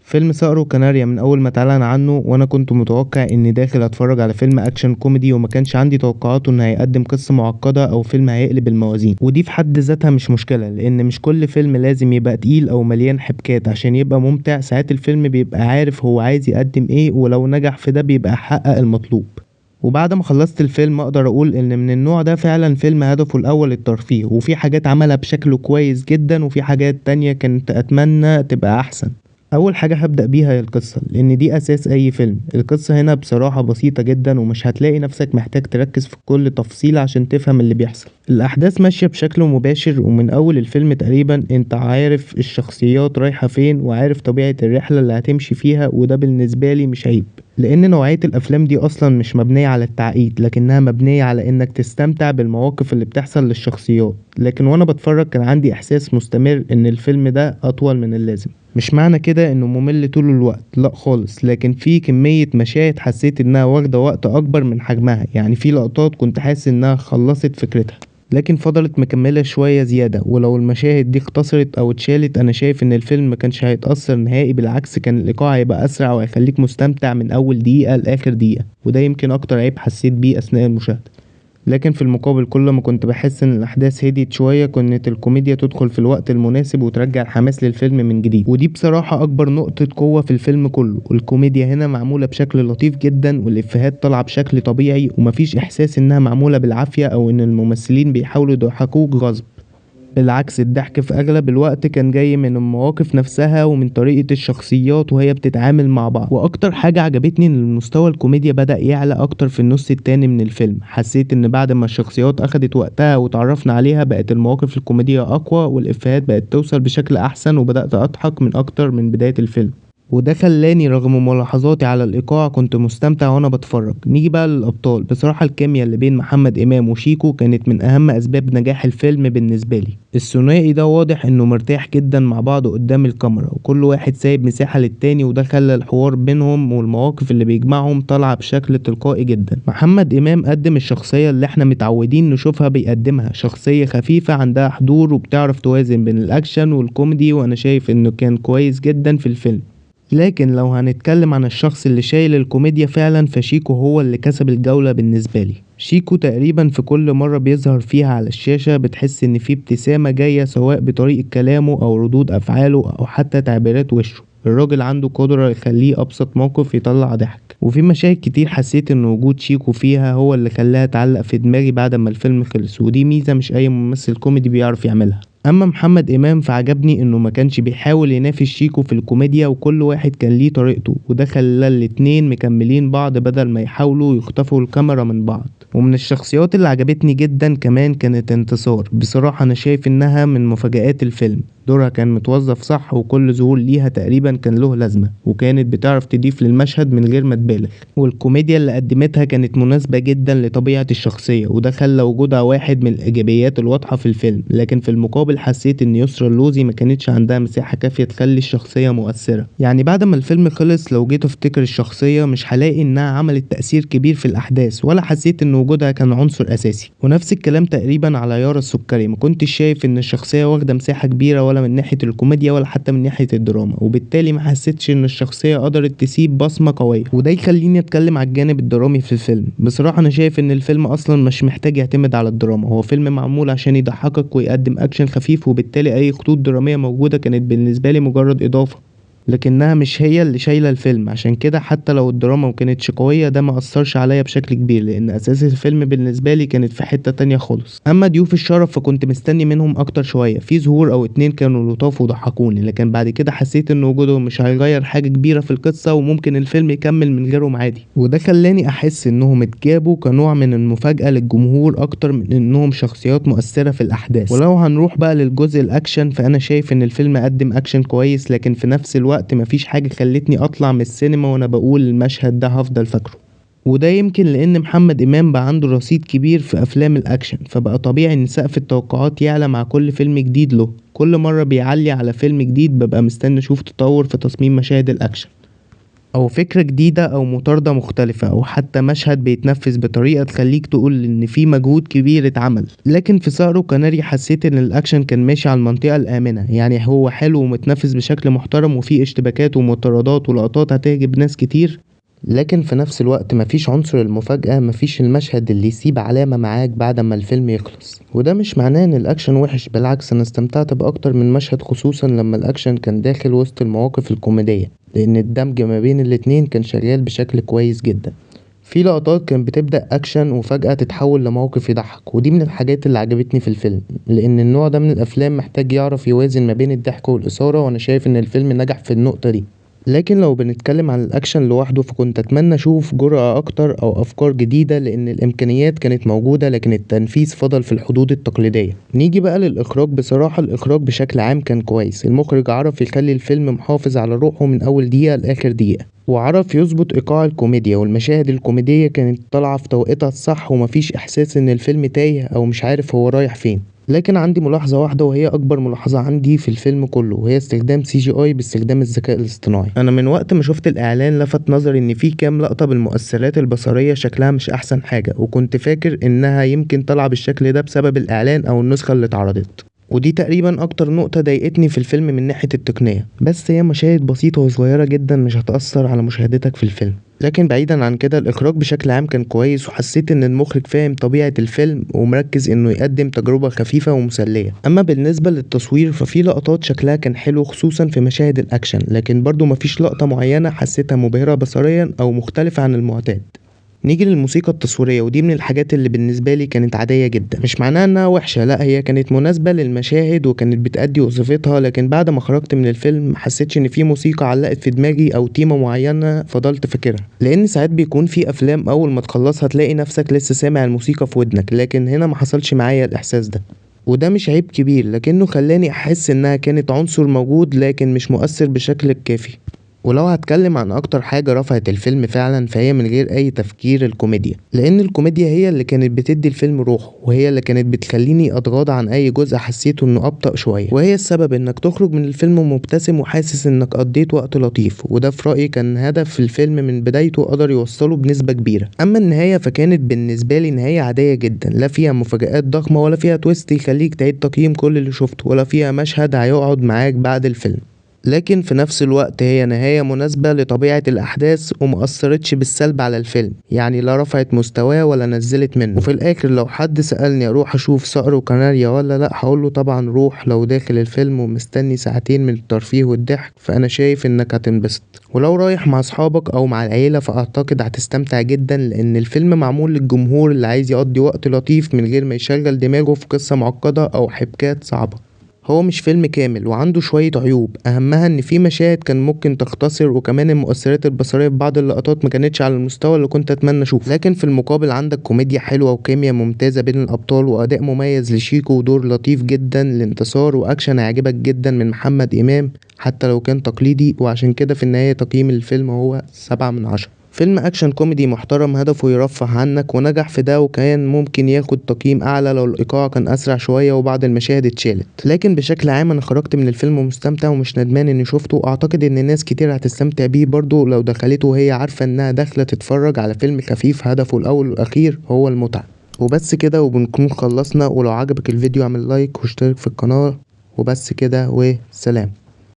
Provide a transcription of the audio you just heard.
فيلم صقر وكناريا من اول ما اتعلن عنه وانا كنت متوقع اني داخل اتفرج على فيلم اكشن كوميدي، وما كانش عندي توقعات انه هيقدم قصة معقدة او فيلم هيقلب الموازين. ودي في حد ذاتها مش مشكلة، لان مش كل فيلم لازم يبقى تقيل او مليان حبكات عشان يبقى ممتع. ساعات الفيلم بيبقى عارف هو عايز يقدم ايه، ولو نجح في ده بيبقى حقق المطلوب. وبعد ما خلصت الفيلم اقدر اقول ان من النوع ده فعلا فيلم هدفه الاول الترفيه، وفي حاجات عملها بشكل كويس جدا وفي حاجات تانية كنت اتمنى تبقى احسن. اول حاجة هبدأ بيها هي القصة، لان دي اساس اي فيلم. القصة هنا بصراحة بسيطة جدا، ومش هتلاقي نفسك محتاج تركز في كل تفصيلة عشان تفهم اللي بيحصل. الاحداث ماشية بشكل مباشر، ومن اول الفيلم تقريبا انت عارف الشخصيات رايحة فين وعارف طبيعة الرحلة اللي هتمشي فيها، وده بالنسبة لي مش عيب، لان نوعية الافلام دي اصلا مش مبنية على التعقيد، لكنها مبنية على انك تستمتع بالمواقف اللي بتحصل للشخصيات. لكن وانا بتفرج كان عندي احساس مستمر ان الفيلم ده اطول من اللازم. مش معنى كده انه ممل طول الوقت، لا خالص، لكن في كمية مشاهد حسيت انها واخدة وقت اكبر من حجمها. يعني في لقطات كنت حاسس انها خلصت فكرتها لكن فضلت مكملة شوية زيادة، ولو المشاهد دي اختصرت او اتشالت انا شايف ان الفيلم ما كانش هيتأثر نهائي. بالعكس، كان الايقاع هيبقى اسرع وهيخليك مستمتع من اول دقيقة لاخر دقيقة، وده يمكن اكتر عيب حسيت بيه اثناء المشاهدة. لكن في المقابل كل ما كنت بحس ان الاحداث هديت شوية كانت الكوميديا تدخل في الوقت المناسب وترجع الحماس للفيلم من جديد، ودي بصراحة اكبر نقطة قوة في الفيلم كله. الكوميديا هنا معمولة بشكل لطيف جدا، والافيهات طالعة بشكل طبيعي، ومفيش احساس انها معمولة بالعافية او ان الممثلين بيحاولوا يضحكوك غصب. بالعكس، الضحك في اغلب الوقت كان جاي من المواقف نفسها ومن طريقة الشخصيات وهي بتتعامل مع بعض. واكتر حاجة عجبتني ان مستوى الكوميديا بدأ يعلى اكتر في النص التاني من الفيلم. حسيت ان بعد ما الشخصيات اخدت وقتها وتعرفنا عليها بقت المواقف الكوميدية اقوى والافيهات بقت توصل بشكل احسن، وبدأت اضحك من اكتر من بداية الفيلم. وده خلاني رغم ملاحظاتي على الايقاع كنت مستمتع وانا بتفرج. نيجي بقى للابطال. بصراحة الكيمياء اللي بين محمد امام وشيكو كانت من اهم اسباب نجاح الفيلم بالنسبة لي. الثنائي ده واضح انه مرتاح جدا مع بعض قدام الكاميرا، وكل واحد سايب مساحة للتاني، وده خلى الحوار بينهم والمواقف اللي بيجمعهم طالعة بشكل تلقائي جدا. محمد امام قدم الشخصية اللي احنا متعودين نشوفها بيقدمها، شخصية خفيفة عندها حضور وبتعرف توازن بين الاكشن والكوميدي، وانا شايف انه كان كويس جدا في الفيلم. لكن لو هنتكلم عن الشخص اللي شايل الكوميديا فعلا فشيكو هو اللي كسب الجولة بالنسبة لي. شيكو تقريبا في كل مرة بيظهر فيها على الشاشة بتحس ان في ابتسامة جاية، سواء بطريقة كلامه او ردود افعاله او حتى تعبيرات وشه. الراجل عنده قدرة يخليه ابسط موقف يطلع ضحك، وفي مشاهد كتير حسيت ان وجود شيكو فيها هو اللي خلاها تعلق في دماغي بعد ما الفيلم خلص، ودي ميزة مش اي ممثل كوميدي بيعرف يعملها. اما محمد امام فعجبني انه ما كانش بيحاول ينافس شيكو في الكوميديا، وكل واحد كان ليه طريقته، وده خلى الاتنين مكملين بعض بدل ما يحاولوا يخطفوا الكاميرا من بعض. ومن الشخصيات اللي عجبتني جدا كمان كانت انتصار. بصراحة انا شايف انها من مفاجآت الفيلم. دورها كان متوظف صح، وكل ظهور ليها تقريبا كان له لازمة، وكانت بتعرف تضيف للمشهد من غير ما تبالغ. والكوميديا اللي قدمتها كانت مناسبة جدا لطبيعة الشخصية، وده خلى وجودها واحد من الإيجابيات الواضحة في الفيلم. لكن في المقابل حسيت إن يسرا اللوزي ما كانتش عندها مساحة كافية تخلي الشخصية مؤثرة. يعني بعد ما الفيلم خلص لو جيت أفتكر الشخصية مش هلاقي إنها عملت تأثير كبير في الأحداث، ولا حسيت إن وجودها كان عنصر أساسي. ونفس الكلام تقريبا على يارا السكري. ما كنتش شايف إن الشخصية واخدة مساحة كبيرة ولا من ناحية الكوميديا ولا حتى من ناحية الدراما، وبالتالي ما حسيتش ان الشخصية قدرت تسيب بصمة قوية. وده يخليني اتكلم على الجانب الدرامي في الفيلم. بصراحة انا شايف ان الفيلم اصلا مش محتاج يعتمد على الدراما، هو فيلم معمول عشان يضحكك ويقدم اكشن خفيف، وبالتالي اي خطوط درامية موجودة كانت بالنسبة لي مجرد اضافة، لكنها مش هي اللي شايلة الفيلم. عشان كده حتى لو الدراما مكانتش قوية ده ما أثرش عليا بشكل كبير، لأن أساس الفيلم بالنسبة لي كانت في حتة تانية خالص. أما ضيوف الشرف فكنت مستني منهم أكتر شوية، في ظهور أو اتنين كانوا لطاف وضحكوني، لكن بعد كده حسيت إن وجودهم مش هيغير حاجة كبيرة في القصة، وممكن الفيلم يكمل من غيرهم عادي. وده خلاني أحس إنهم اتجابوا كنوع من المفاجأة للجمهور أكتر من إنهم شخصيات مؤثرة في الأحداث. ولو هنروح بقى للجزء الأكشن فأنا شايف إن الفيلم قدم أكشن كويس، لكن في نفس الوقت مفيش حاجة خلتني اطلع من السينما وانا بقول المشهد ده هفضل فاكره. وده يمكن لان محمد امام بقى عنده رصيد كبير في افلام الاكشن، فبقى طبيعي ان سقف التوقعات يعلى مع كل فيلم جديد له. كل مرة بيعلي على فيلم جديد ببقى مستني اشوف تطور في تصميم مشاهد الاكشن. او فكرة جديدة او مطاردة مختلفة او حتى مشهد بيتنفذ بطريقة تخليك تقول ان في مجهود كبير اتعمل. لكن في صقر وكناري حسيت ان الاكشن كان ماشي على المنطقة الامنة، يعني هو حلو ومتنفذ بشكل محترم وفيه اشتباكات ومطاردات ولقطات هتعجب ناس كتير، لكن في نفس الوقت مفيش عنصر المفاجأة، مفيش المشهد اللي يسيب علامة معاك بعد ما الفيلم يخلص. وده مش معناه ان الاكشن وحش، بالعكس انا استمتعت باكتر من مشهد، خصوصا لما الاكشن كان داخل وسط المواقف الكوميدية، لان الدمج ما بين الاتنين كان شغال بشكل كويس جدا. في لقطات كان بتبدأ اكشن وفجأة تتحول لموقف يضحك، ودي من الحاجات اللي عجبتني في الفيلم، لان النوع ده من الافلام محتاج يعرف يوازن ما بين الضحك والاثارة، وانا شايف ان الفيلم نجح في النقطة دي. لكن لو بنتكلم عن الأكشن لوحده فكنت أتمنى أشوف جرأة أكتر أو أفكار جديدة، لأن الإمكانيات كانت موجودة لكن التنفيذ فضل في الحدود التقليدية. نيجي بقى للإخراج، بصراحة الإخراج بشكل عام كان كويس، المخرج عرف يخلي الفيلم محافظ على روحه من أول دقيقة لآخر دقيقة، وعرف يظبط إيقاع الكوميديا، والمشاهد الكوميدية كانت طالعة في توقيتها الصح، ومفيش إحساس إن الفيلم تايه أو مش عارف هو رايح فين. لكن عندي ملاحظة واحدة وهي أكبر ملاحظة عندي في الفيلم كله، وهي استخدام CGI باستخدام الذكاء الاصطناعي. أنا من وقت ما شفت الإعلان لفت نظري إن في كام لقطة بالمؤثرات البصرية شكلها مش أحسن حاجة، وكنت فاكر إنها يمكن طالعة بالشكل ده بسبب الإعلان أو النسخة اللي اتعرضت، ودي تقريبا اكتر نقطة ضايقتني في الفيلم من ناحية التقنية، بس هي مشاهد بسيطة وصغيرة جدا مش هتأثر على مشاهدتك في الفيلم. لكن بعيدا عن كده الإخراج بشكل عام كان كويس، وحسيت إن المخرج فاهم طبيعة الفيلم ومركز إنه يقدم تجربة خفيفة ومسلية. أما بالنسبة للتصوير ففي لقطات شكلها كان حلو خصوصا في مشاهد الأكشن، لكن برضو مفيش لقطة معينة حسيتها مبهرة بصريا أو مختلفة عن المعتاد. نيجي للموسيقى التصويرية، ودي من الحاجات اللي بالنسبة لي كانت عادية جدا، مش معناها انها وحشة، لا هي كانت مناسبة للمشاهد وكانت بتأدي وظيفتها، لكن بعد ما خرجت من الفيلم محسيتش ان في موسيقى علقت في دماغي او تيمة معينة فضلت فاكرها، لان ساعات بيكون في افلام اول ما تخلصها تلاقي نفسك لسه سامع الموسيقى في ودنك، لكن هنا ما حصلش معايا الاحساس ده، وده مش عيب كبير لكنه خلاني احس انها كانت عنصر موجود لكن مش مؤثر بشكل كافي. ولو هتكلم عن اكتر حاجة رفعت الفيلم فعلا فهي من غير اي تفكير الكوميديا، لان الكوميديا هي اللي كانت بتدي الفيلم روحه، وهي اللي كانت بتخليني اتغاضى عن اي جزء حسيته انه ابطأ شوية، وهي السبب انك تخرج من الفيلم مبتسم وحاسس انك قضيت وقت لطيف، وده في رأيي كان هدف الفيلم من بدايته قدر يوصله بنسبة كبيرة. اما النهاية فكانت بالنسبة لي نهاية عادية جدا، لا فيها مفاجآت ضخمة ولا فيها تويست يخليك تعيد تقييم كل اللي شفته، ولا فيها مشهد هيقعد معاك بعد الفيلم، لكن في نفس الوقت هي نهاية مناسبة لطبيعة الأحداث ومأثرتش بالسلب على الفيلم، يعني لا رفعت مستواه ولا نزلت منه. وفي الآخر لو حد سألني أروح أشوف صقر وكناريا ولا لأ هقوله طبعا روح، لو داخل الفيلم ومستني ساعتين من الترفيه والضحك فأنا شايف إنك هتنبسط، ولو رايح مع أصحابك أو مع العيلة فأعتقد هتستمتع جدا، لأن الفيلم معمول للجمهور اللي عايز يقضي وقت لطيف من غير ما يشغل دماغه في قصة معقدة أو حبكات صعبة. هو مش فيلم كامل وعنده شوية عيوب، أهمها إن في مشاهد كان ممكن تختصر، وكمان المؤثرات البصرية في بعض اللقطات ما كانتش على المستوى اللي كنت أتمنى أشوفه، لكن في المقابل عندك كوميديا حلوة وكيمياء ممتازة بين الأبطال وأداء مميز لشيكو ودور لطيف جدا لانتصار، وأكشن هيعجبك جدا من محمد إمام حتى لو كان تقليدي، وعشان كده في النهاية تقييم الفيلم هو 7/10. فيلم اكشن كوميدي محترم هدفه يرفه عنك ونجح في ده، وكان ممكن ياخد تقييم اعلى لو الايقاع كان اسرع شويه وبعض المشاهد اتشالت، لكن بشكل عام انا خرجت من الفيلم مستمتع ومش ندمان اني شفته، واعتقد ان ناس كتير هتستمتع بيه برضو لو دخلته وهي عارفه انها داخله تتفرج على فيلم خفيف هدفه الاول والاخير هو المتعه. وبس كده وبنكون خلصنا، ولو عجبك الفيديو اعمل لايك واشترك في القناه، وبس كده وسلام.